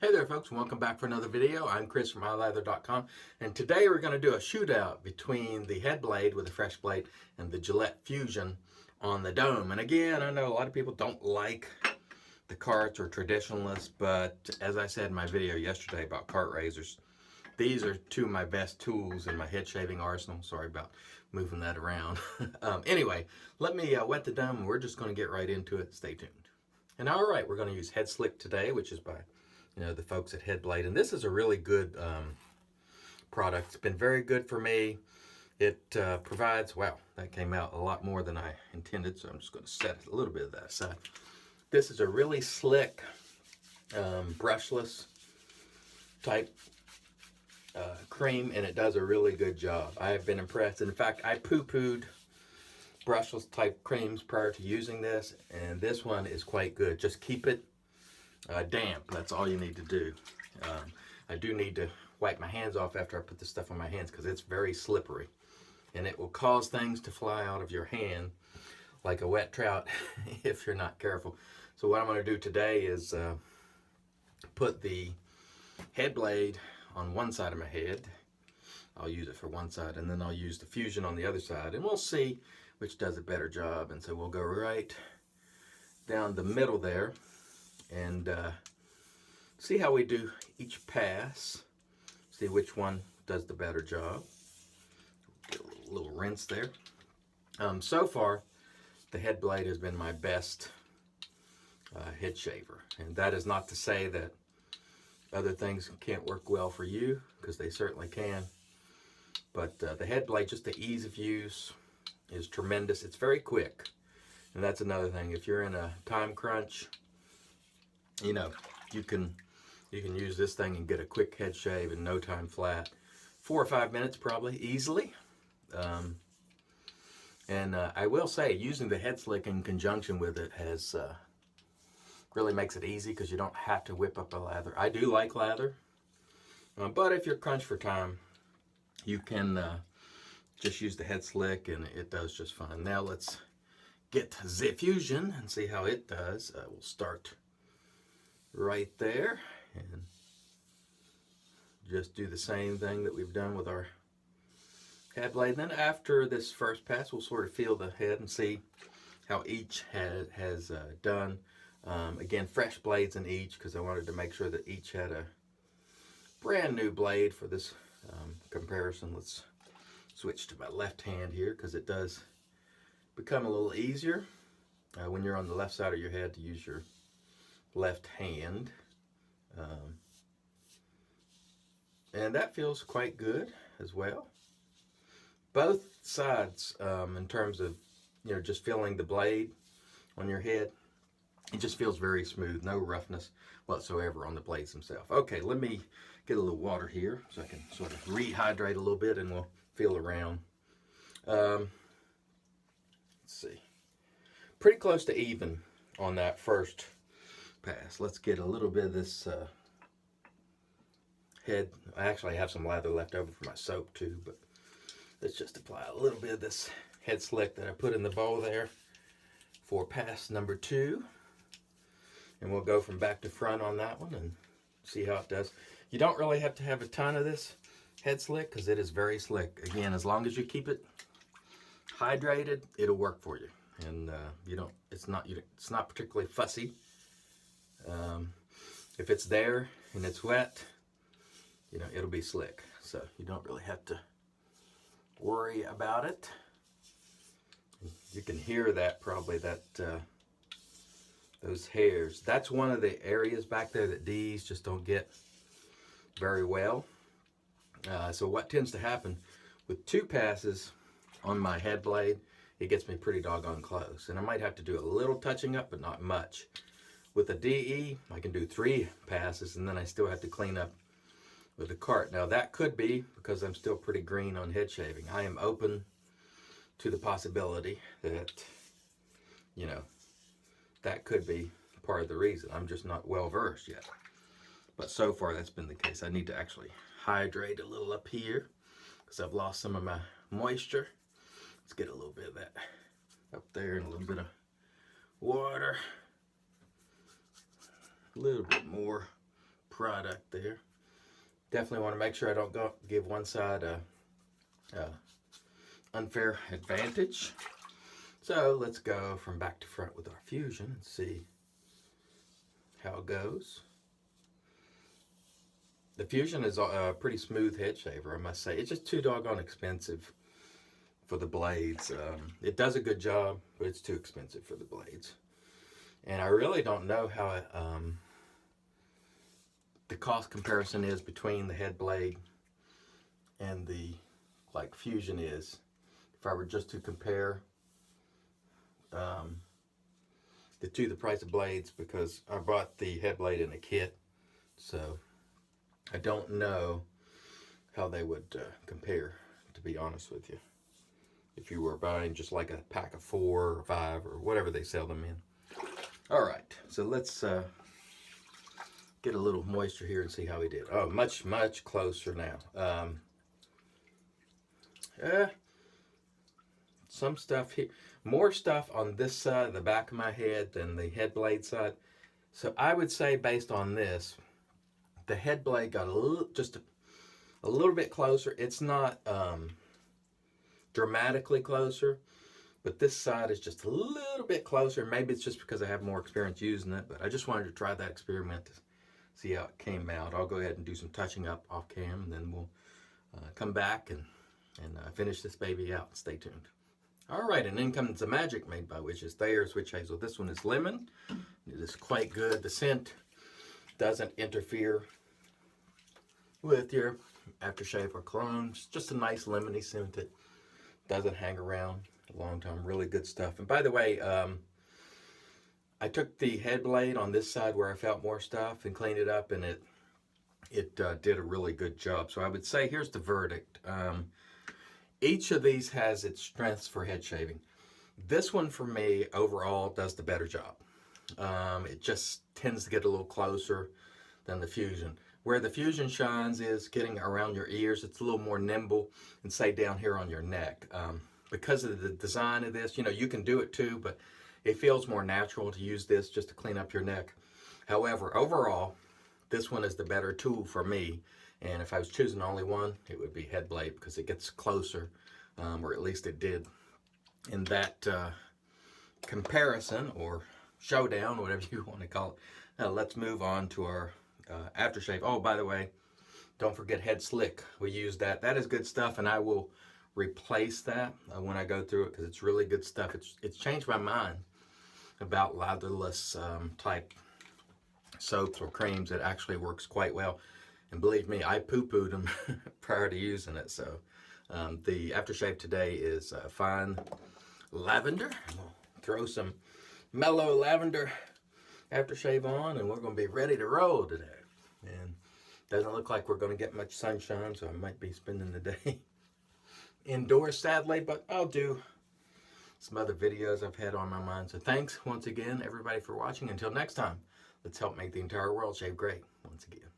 Hey there folks, welcome back for another video. I'm Chris from iLather.com, and today we're going to do a shootout between the Headblade with a fresh blade and the Gillette Fusion on the dome. And again, I know a lot of people don't like the carts or traditionalists, but as I said in my video yesterday about cart razors, these are two of my best tools in my head shaving arsenal. Sorry about moving that around. Anyway, let me wet the dome and we're just going to get right into it. Stay tuned. And all right, we're going to use Head Slick today, which is by the folks at Headblade, and this is a really good product. It's been very good for me. It provides, wow, that came out a lot more than I intended, so I'm just going to set a little bit of that aside. This is a really slick, brushless type cream, and it does a really good job. I have been impressed. In fact, I poo-pooed brushless type creams prior to using this, and this one is quite good. Just keep it damp. That's all you need to do. I do need to wipe my hands off after I put this stuff on my hands because it's very slippery and it will cause things to fly out of your hand like a wet trout if you're not careful. So what I'm going to do today is put the Headblade on one side of my head. I'll use it for one side, and then I'll use the Fusion on the other side, and we'll see which does a better job. And so we'll go right down the middle there and see how we do each pass, see which one does the better job. Get a little rinse there. So far, the Headblade has been my best head shaver, and that is not to say that other things can't work well for you, because they certainly can. But the Headblade, just the ease of use is tremendous. It's very quick, and that's another thing. If you're in a time crunch, you can use this thing and get a quick head shave in no time flat. 4 or 5 minutes probably, easily. I will say, using the Head Slick in conjunction with it has really makes it easy, because you don't have to whip up a lather. I do like lather, but if you're crunched for time, you can just use the Head Slick and it does just fine. Now let's get the Fusion and see how it does. We'll start right there and just do the same thing that we've done with our Headblade. Then after this first pass, we'll sort of feel the head and see how each has done. Again, fresh blades in each, because I wanted to make sure that each had a brand new blade for this comparison. Let's switch to my left hand here, because it does become a little easier when you're on the left side of your head to use your left hand, and that feels quite good as well. Both sides, in terms of just feeling the blade on your head, it just feels very smooth, no roughness whatsoever on the blades themselves. Okay, let me get a little water here so I can sort of rehydrate a little bit, and we'll feel around. Let's see, pretty close to even on that first pass. Let's get a little bit of this head. I actually have some lather left over for my soap too, but let's just apply a little bit of this Head Slick that I put in the bowl there for pass number 2, and we'll go from back to front on that one and see how it does. You don't really have to have a ton of this Head Slick, because it is very slick. Again, as long as you keep it hydrated, it'll work for you, and it's not particularly fussy. If it's there and it's wet, it'll be slick, so you don't really have to worry about it. You can hear that probably, that those hairs. That's one of the areas back there that these just don't get very well. So what tends to happen with 2 passes on my Headblade, it gets me pretty doggone close, and I might have to do a little touching up, but not much. With a DE, I can do 3 passes, and then I still have to clean up with the cart. Now that could be because I'm still pretty green on head shaving. I am open to the possibility that, that could be part of the reason. I'm just not well versed yet. But so far that's been the case. I need to actually hydrate a little up here, because I've lost some of my moisture. Let's get a little bit of that up there, and a little bit of water. A little bit more product there. Definitely want to make sure I don't give one side a unfair advantage. So let's go from back to front with our Fusion and see how it goes. The Fusion is a pretty smooth head shaver, I must say. It's just too doggone expensive for the blades. It does a good job, but it's too expensive for the blades. And I really don't know how the cost comparison is between the Headblade and the Fusion is. If I were just to compare the price of blades, because I bought the Headblade in a kit, so I don't know how they would compare, to be honest with you, if you were buying just like a pack of 4 or 5 or whatever they sell them in. All right, so let's get a little moisture here and see how he did. Oh, much closer now. Some stuff here, more stuff on this side of the back of my head than the Headblade side. So I would say, based on this, the Headblade got just a little bit closer. It's not dramatically closer, but this side is just a little bit closer. Maybe it's just because I have more experience using it, but I just wanted to try that experiment to see how it came out. I'll go ahead and do some touching up off cam, and then we'll come back and finish this baby out. Stay tuned. All right, and then comes the magic made by Witch's Thayer's Witch Hazel. This one is lemon. It is quite good. The scent doesn't interfere with your aftershave or cologne. It's just a nice lemony scent that doesn't hang around a long time. Really good stuff. And by the way, I took the Headblade on this side where I felt more stuff and cleaned it up, and it did a really good job. So I would say here's the verdict. Each of these has its strengths for head shaving. This one, for me, overall, does the better job. It just tends to get a little closer than the Fusion. Where the Fusion shines is getting around your ears. It's a little more nimble, and say down here on your neck. Because of the design of this, you can do it too, but it feels more natural to use this just to clean up your neck. However, overall, this one is the better tool for me. And if I was choosing only one, it would be Headblade, because it gets closer, or at least it did in that comparison or showdown, whatever you want to call it. Now let's move on to our aftershave. Oh, by the way, don't forget Head Slick. We use that. That is good stuff, and I will replace that when I go through it, because it's really good stuff. It's changed my mind about latherless type soaps or creams. It actually works quite well. And believe me, I poo-pooed them prior to using it. So the aftershave today is fine lavender. We'll throw some mellow lavender aftershave on, and we're going to be ready to roll today. And doesn't look like we're going to get much sunshine, so I might be spending the day indoors, sadly, but I'll do some other videos I've had on my mind. So thanks once again, everybody, for watching. Until next time, let's help make the entire world shave great once again.